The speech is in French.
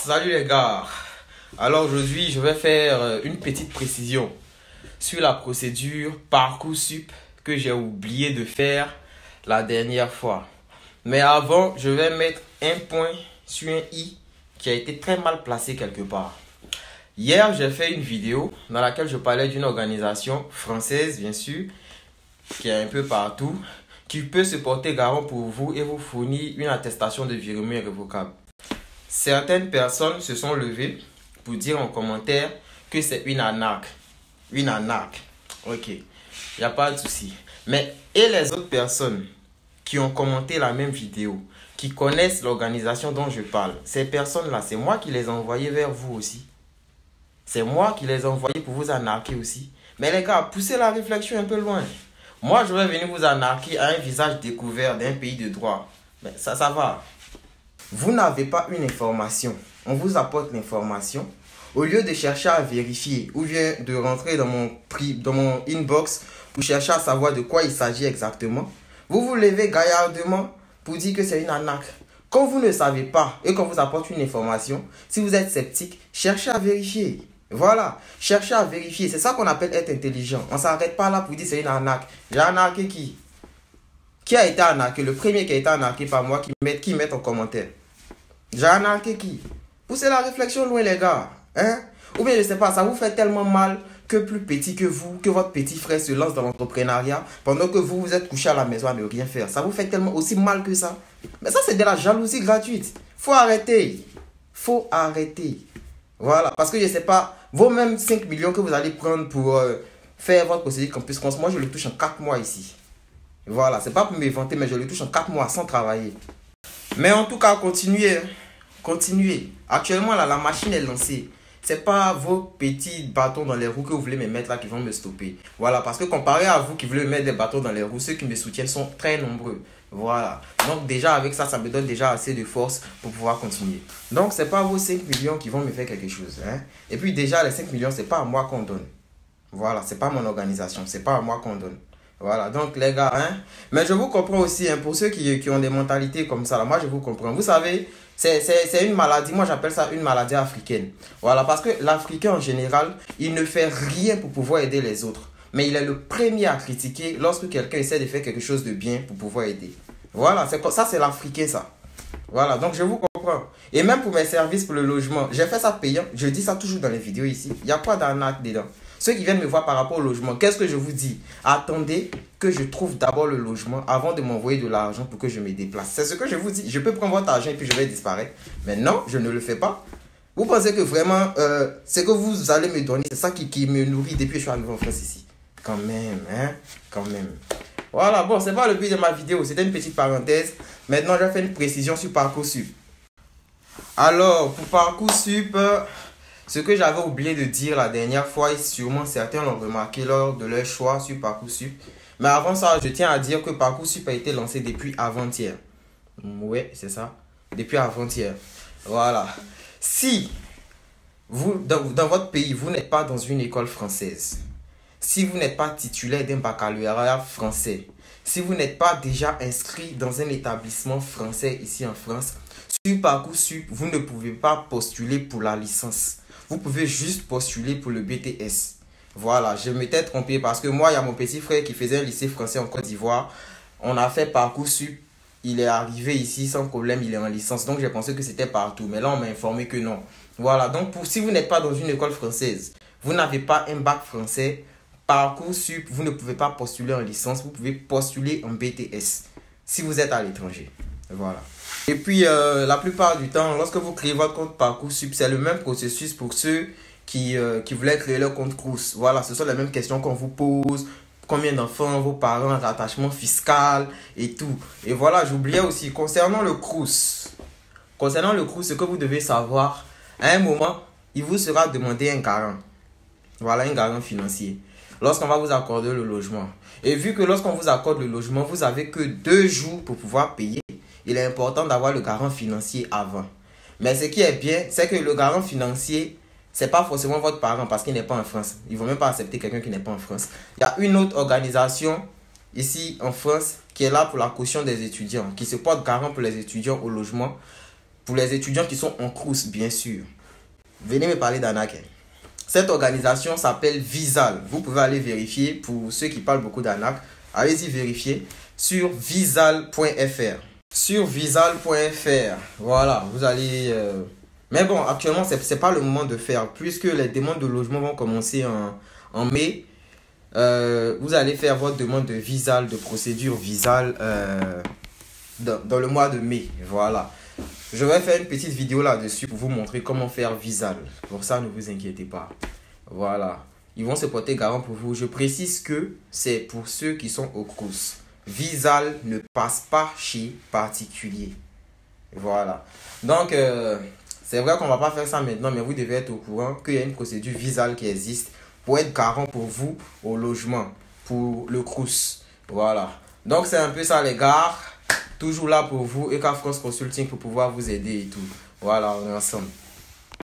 Salut les gars. Alors aujourd'hui, je vais faire une petite précision sur la procédure Parcoursup que j'ai oublié de faire la dernière fois. Mais avant, je vais mettre un point sur un i qui a été très mal placé quelque part. Hier, j'ai fait une vidéo dans laquelle je parlais d'une organisation française, bien sûr, qui est un peu partout, qui peut se porter garant pour vous et vous fournir une attestation de virement irrévocable. Certaines personnes se sont levées pour dire en commentaire que c'est une arnaque. Une arnaque. Ok, il n'y a pas de souci. Mais et les autres personnes qui ont commenté la même vidéo, qui connaissent l'organisation dont je parle, ces personnes-là, c'est moi qui les ai envoyées vers vous aussi. C'est moi qui les ai envoyées pour vous arnaquer aussi. Mais les gars, poussez la réflexion un peu loin. Moi, je vais venir vous arnaquer à un visage découvert d'un pays de droit. Mais ça va. Vous n'avez pas une information. On vous apporte l'information. Au lieu de chercher à vérifier ou bien de rentrer dans mon inbox pour chercher à savoir de quoi il s'agit exactement, vous vous levez gaillardement pour dire que c'est une arnaque. Quand vous ne savez pas et qu'on vous apporte une information, si vous êtes sceptique, cherchez à vérifier. Voilà, cherchez à vérifier. C'est ça qu'on appelle être intelligent. On ne s'arrête pas là pour dire c'est une arnaque. J'ai arnaqué qui? Qui a été arnaqué? Le premier qui a été arnaqué par moi, qui met en commentaire. J'ai arnaqué qui? Poussez la réflexion loin les gars. Hein? Ou bien je sais pas, ça vous fait tellement mal que plus petit que vous, que votre petit frère se lance dans l'entrepreneuriat pendant que vous êtes couché à la maison à ne rien faire. Ça vous fait tellement aussi mal que ça. Mais ça c'est de la jalousie gratuite. Faut arrêter. Faut arrêter. Voilà, parce que je sais pas, vos mêmes 5 millions que vous allez prendre pour faire votre procédure Campus France, moi je le touche en 4 mois ici. Voilà, c'est pas pour me vanter, mais je le touche en 4 mois sans travailler. Mais en tout cas, continuez. Continuez. Actuellement, là, la machine est lancée. C'est pas vos petits bâtons dans les roues que vous voulez me mettre là qui vont me stopper. Voilà, parce que comparé à vous qui voulez mettre des bâtons dans les roues, ceux qui me soutiennent sont très nombreux. Voilà. Donc déjà avec ça, ça me donne déjà assez de force pour pouvoir continuer. Donc c'est pas vos 5 millions qui vont me faire quelque chose. Hein? Et puis déjà, les 5 millions, c'est pas à moi qu'on donne. Voilà, c'est pas mon organisation. C'est pas à moi qu'on donne. Voilà, donc les gars, hein. Mais je vous comprends aussi, hein, pour ceux qui ont des mentalités comme ça, là, moi je vous comprends. Vous savez, c'est une maladie, moi j'appelle ça une maladie africaine. Voilà, parce que l'Africain en général, il ne fait rien pour pouvoir aider les autres. Mais il est le premier à critiquer lorsque quelqu'un essaie de faire quelque chose de bien pour pouvoir aider. Voilà, ça c'est l'Africain ça. Voilà, donc je vous comprends. Et même pour mes services pour le logement, j'ai fait ça payant. Je dis ça toujours dans les vidéos ici. Il n'y a pas d'arnaque dedans. Ceux qui viennent me voir par rapport au logement, qu'est-ce que je vous dis? Attendez que je trouve d'abord le logement avant de m'envoyer de l'argent pour que je me déplace. C'est ce que je vous dis. Je peux prendre votre argent et puis je vais disparaître. Mais non, je ne le fais pas. Vous pensez que vraiment, ce que vous allez me donner, c'est ça qui me nourrit depuis que je suis arrivé en France ici? Quand même, hein? Quand même. Voilà, bon, c'est pas le but de ma vidéo. C'était une petite parenthèse. Maintenant, je vais faire une précision sur Parcoursup. Alors, pour Parcoursup... ce que j'avais oublié de dire la dernière fois, et sûrement certains l'ont remarqué lors de leur choix sur Parcoursup. Mais avant ça, je tiens à dire que Parcoursup a été lancé depuis avant-hier. Oui, c'est ça. Depuis avant-hier. Voilà. Si vous, dans votre pays, vous n'êtes pas dans une école française, si vous n'êtes pas titulaire d'un baccalauréat français, si vous n'êtes pas déjà inscrit dans un établissement français ici en France, sur Parcoursup, vous ne pouvez pas postuler pour la licence. Vous pouvez juste postuler pour le BTS. Voilà, je m'étais trompé parce que moi, il y a mon petit frère qui faisait un lycée français en Côte d'Ivoire. On a fait Parcoursup. Il est arrivé ici sans problème, il est en licence. Donc, j'ai pensé que c'était partout. Mais là, on m'a informé que non. Voilà, donc si vous n'êtes pas dans une école française, vous n'avez pas un bac français, Parcoursup, vous ne pouvez pas postuler en licence. Vous pouvez postuler en BTS si vous êtes à l'étranger. Voilà. Et puis, la plupart du temps, lorsque vous créez votre compte Parcoursup, c'est le même processus pour ceux qui voulaient créer leur compte Crous. Voilà, ce sont les mêmes questions qu'on vous pose. Combien d'enfants, vos parents, rattachement fiscal et tout. Et voilà, j'oubliais aussi, concernant le Crous, ce que vous devez savoir, à un moment, il vous sera demandé un garant. Voilà, un garant financier. Lorsqu'on va vous accorder le logement. Et vu que lorsqu'on vous accorde le logement, vous n'avez que 2 jours pour pouvoir payer. Il est important d'avoir le garant financier avant. Mais ce qui est bien, c'est que le garant financier, ce n'est pas forcément votre parent parce qu'il n'est pas en France. Ils ne vont même pas accepter quelqu'un qui n'est pas en France. Il y a une autre organisation ici en France qui est là pour la caution des étudiants, qui se porte garant pour les étudiants au logement. Pour les étudiants qui sont en Crous, bien sûr. Venez me parler d'ANAC. Cette organisation s'appelle Visal. Vous pouvez aller vérifier. Pour ceux qui parlent beaucoup d'ANAC, allez-y vérifier sur visal.fr. Sur visal.fr, voilà, vous allez... Mais bon, actuellement, c'est pas le moment de faire. Puisque les demandes de logement vont commencer en mai. Vous allez faire votre demande de Visal, de procédure Visal dans le mois de mai. Voilà. Je vais faire une petite vidéo là-dessus pour vous montrer comment faire Visal. Pour ça, ne vous inquiétez pas. Voilà. Ils vont se porter garant pour vous. Je précise que c'est pour ceux qui sont au Crous. Visal ne passe pas chez particulier. Voilà. Donc, c'est vrai qu'on ne va pas faire ça maintenant, mais vous devez être au courant qu'il y a une procédure Visal qui existe pour être garant pour vous au logement, pour le Crous. Voilà. Donc, c'est un peu ça, les gars. Toujours là pour vous, EK France Consulting, pour pouvoir vous aider et tout. Voilà, on est ensemble.